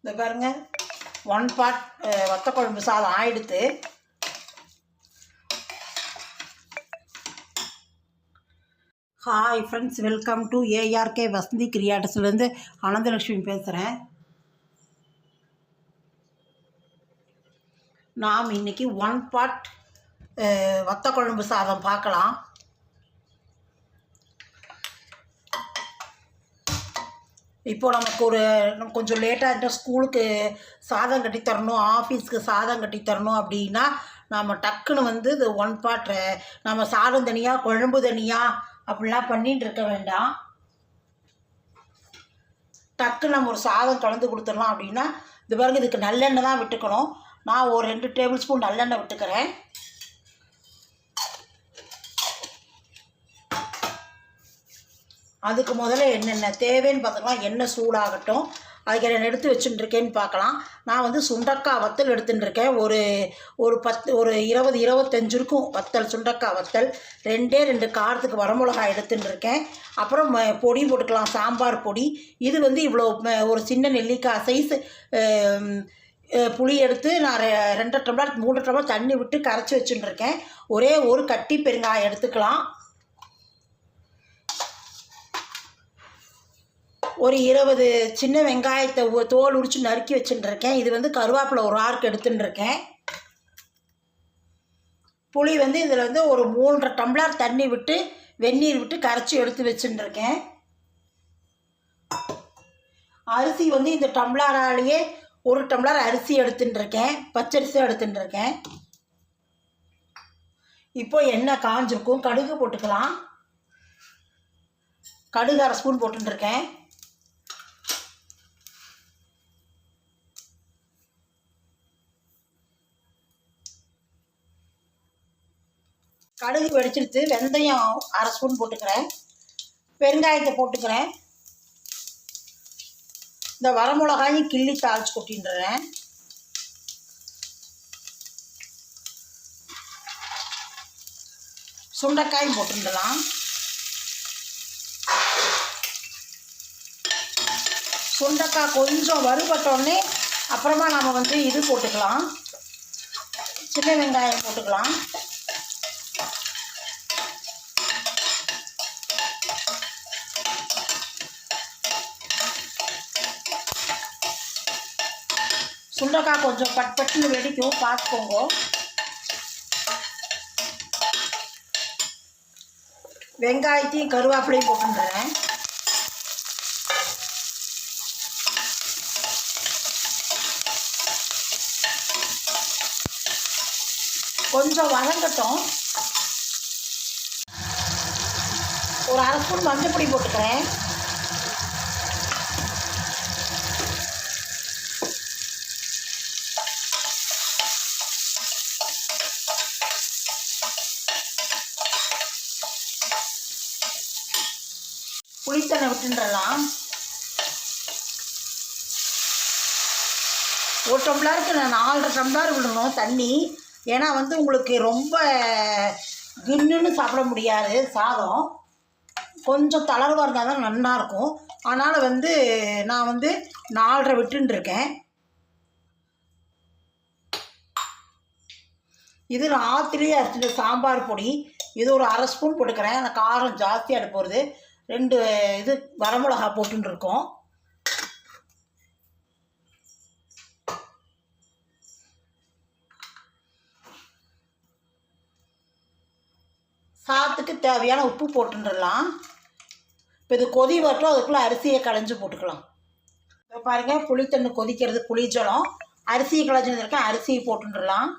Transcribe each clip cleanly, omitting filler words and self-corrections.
இந்த பாருங்க 1 பார்ட் வத்த குழம்பு சாதம் ஆயிடுத்து. Hi friends, welcome to ARK Vasanthi கிரியேட்டர்ஸ்லேருந்து அனந்தலட்சுமி பேசுகிறேன். நாம் இன்றைக்கி 1 பார்ட் வத்த குழம்பு சாதம் பார்க்கலாம். இப்போது நமக்கு கொஞ்சம் லேட்டாக இருந்தால் ஸ்கூலுக்கு சாதம் கட்டித்தரணும், ஆஃபீஸுக்கு சாதம் கட்டித்தரணும் அப்படின்னா நம்ம டக்குன்னு இது 1 பார்ட் நம்ம சாதம் தனியாக குழம்பு தனியாக அப்படிலாம் பண்ணிட்டு இருக்க வேண்டாம். டக்குன்னு நம்ம ஒரு சாதம் கலந்து கொடுத்துடலாம். அப்படின்னா இது பாருங்க, இதுக்கு நல்லெண்ணெய் தான் விட்டுக்கணும். நான் ஒரு 2 டேபிள் ஸ்பூன் நல்லெண்ணெய் விட்டுக்கிறேன். அதுக்கு முதல்ல என்னென்ன தேவைன்னு பார்த்துக்கலாம். எண்ணெய் சூடாகட்டும். அதுக்கு என்ன எடுத்து வச்சுட்டுருக்கேன்னு பார்க்கலாம். நான் சுண்டக்காய் வத்தல் எடுத்துட்டுருக்கேன். ஒரு 20-25 இருக்கும் வத்தல், சுண்டக்காய் வத்தல். 2 காரத்துக்கு வரமிளகாய் எடுத்துட்டுருக்கேன். அப்புறம் பொடி போட்டுக்கலாம், சாம்பார் பொடி. இது இவ்வளோ ஒரு சின்ன நெல்லிக்காய் சைஸ் புளி எடுத்து நான் 2 டம்ளர் 3 டம்ளர் தண்ணி விட்டு கரைச்சி வச்சுட்டுருக்கேன். ஒரே ஒரு கட்டி பெருங்காயம் எடுத்துக்கலாம். ஒரு 20 சின்ன வெங்காயத்தை தோல் உரித்து நறுக்கி வச்சுட்டுருக்கேன். இது கருவேப்பிலை ஒரு ஆர்க்கு எடுத்துட்டுருக்கேன். புளி இதில் ஒரு 3.5 டம்ளர் தண்ணி விட்டு வெந்நீர் விட்டு கரைச்சி எடுத்து வச்சுட்டுருக்கேன். அரிசி இந்த டம்ளராலேயே 1 டம்ளர் அரிசி எடுத்துட்டுருக்கேன், பச்சரிசி எடுத்துட்டுருக்கேன். இப்போ எண்ணெய் காஞ்சிருக்கும், கடுகு போட்டுக்கலாம். கடுகு 1/2 ஸ்பூன் போட்டுருக்கேன். கடுகு வெடிச்சிடுத்து. வெந்தயம் 1/2 ஸ்பூன் போட்டுக்கிறேன். பெருங்காயத்தை போட்டுக்கிறேன். இந்த வரமிளகாயும் கிள்ளி தாளிச்சு கொட்டின்றேன். சுண்டைக்காயும் போட்டுடலாம். சுண்டைக்காய் கொஞ்சம் வறுபட்டோடனே அப்புறமா நம்ம இது போட்டுக்கலாம், சின்ன வெங்காயம் போட்டுக்கலாம். சுண்டைக்காய் கொஞ்சம் பட்டுன்னு வெடிக்கும், பார்த்துக்கோங்க. வெங்காயத்தையும் கருவேப்பிலையும் போட்டுறேன். கொஞ்சம் வதங்கட்டும். ஒரு 1/2 ஸ்பூன் மஞ்சள் பொடி போட்டுக்கிறேன். புளித்தண்ணை விட்டுடலாம். 1 டம்ளருக்கு நான் 4.5 டம்ளர் விடணும் தண்ணி. ஏன்னா உங்களுக்கு ரொம்ப கின்னுன்னு சாப்பிட முடியாது சாதம். கொஞ்சம் தளர்வாக இருந்தால் தான் நல்லாயிருக்கும். அதனால் நான் 4.5 விட்டுருக்கேன். இது நான் ஆற்றுலேயே அரைச்சிட்டு சாம்பார் பொடி. இது ஒரு 1/2 ஸ்பூன் போட்டுக்கிறேன். அந்த காரம் ஜாஸ்தியாக போகிறது. 2 இது வரமிளகா போட்டுருக்கோம். சாதத்துக்கு தேவையான உப்பு போட்டுடலாம். இப்போ இது கொதி வரட்டும், அதுக்குள்ளே அரிசியை களைஞ்சி போட்டுக்கலாம். இப்போ பாருங்கள், புளித்தண்ணி கொதிக்கிறது, புளிஜலம். அரிசியை களைஞ்சிருக்கேன், அரிசியை போட்டுடலாம்.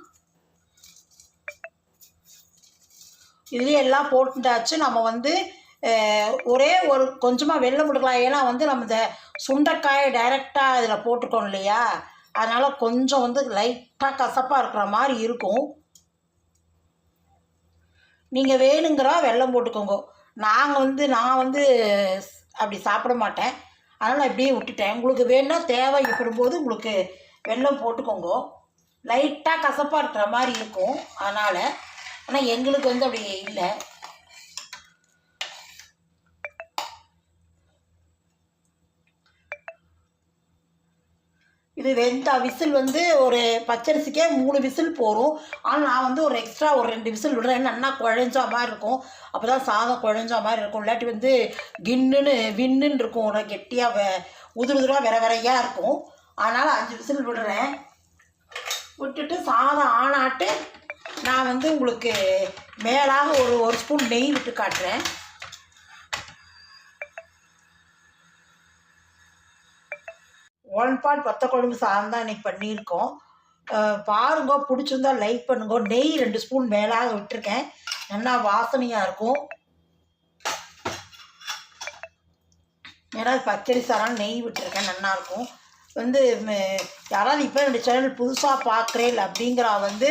இதுலேயே எல்லாம் போட்டுட்டாச்சு. நம்ம ஒரே ஒரு கொஞ்சமாக வெல்லம் போட்டுக்கலாம். ஏன்னா நம்ம இந்த சுண்டைக்காயை டைரெக்டாக இதில் போட்டுக்கோம் இல்லையா, அதனால் கொஞ்சம் லைட்டாக கசப்பாக இருக்கிற மாதிரி இருக்கும். நீங்கள் வேணுங்கிற வெல்லம் போட்டுக்கோங்க. நான் அப்படி சாப்பிட மாட்டேன், அதனால் அப்படியே விட்டுட்டேன். உங்களுக்கு வேணும்னா தேவைப்படும்போது உங்களுக்கு வெல்லம் போட்டுக்கோங்க. லைட்டாக கசப்பாக இருக்கிற மாதிரி இருக்கும் அதனால். ஆனால் எங்களுக்கு அப்படி இல்லை. இது வெந்த விசில் வந்து ஒரு பச்சரிசிக்கே 3 விசில் போகும். ஆனால் நான் வந்து ஒரு எக்ஸ்ட்ரா ஒரு 2 விசில் விடுறேன். நல்லா குழஞ்சா மாதிரி இருக்கும். அப்போ தான் சாதம் குழஞ்சா மாதிரி இருக்கும். இல்லாட்டி வந்து விண்ணுன்னு இருக்கும். ஒரு கெட்டியாக உதிராக வெறையாக இருக்கும். அதனால் 5 விசில் விடுறேன். விட்டுட்டு சாதம் ஆனாட்டு நான் வந்து உங்களுக்கு மேலாக ஒரு ஸ்பூன் நெய் விட்டு காட்டுறேன். ஒன் பாட் வத்த குழம்பு சாதம் தான் இன்றைக்கி பண்ணியிருக்கோம். பாருங்க, பிடிச்சிருந்தா லைக் பண்ணுங்க. நெய் 2 ஸ்பூன் மேலாக விட்டுருக்கேன். நல்லா வாசனையாக இருக்கும். ஏன்னா பச்சரி சாதம் நெய் விட்டுருக்கேன், நல்லாயிருக்கும். வந்து யாராவது இப்போ என்னோடய சேனல் புதுசாக பார்க்குறேன் அப்படிங்கிற வந்து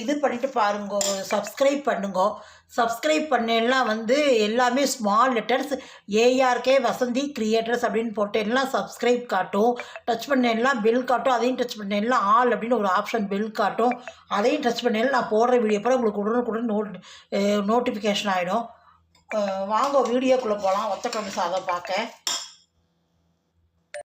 இது பண்ணிவிட்டு பாருங்க, சப்ஸ்கிரைப் பண்ணுங்க. சப்ஸ்கிரைப் பண்ணலாம் வந்து எல்லாமே small letters ARK Vasanthi creators அப்படின்னு போட்டு எல்லாம் சப்ஸ்கிரைப் காட்டும். டச் பண்ணலாம் பெல் காட்டும். அதையும் டச் பண்ணலாம் ஆல் அப்படின்னு ஒரு ஆப்ஷன் பெல் காட்டும். அதையும் டச் பண்ணலாம் நான் போடுற வீடியோ கூட உங்களுக்கு உடனுக்குடன் நோட்டிஃபிகேஷன் ஆகிடும். வாங்க வீடியோக்குள்ளே போகலாம். வத்த குழம்பு சாதம் பார்க்க.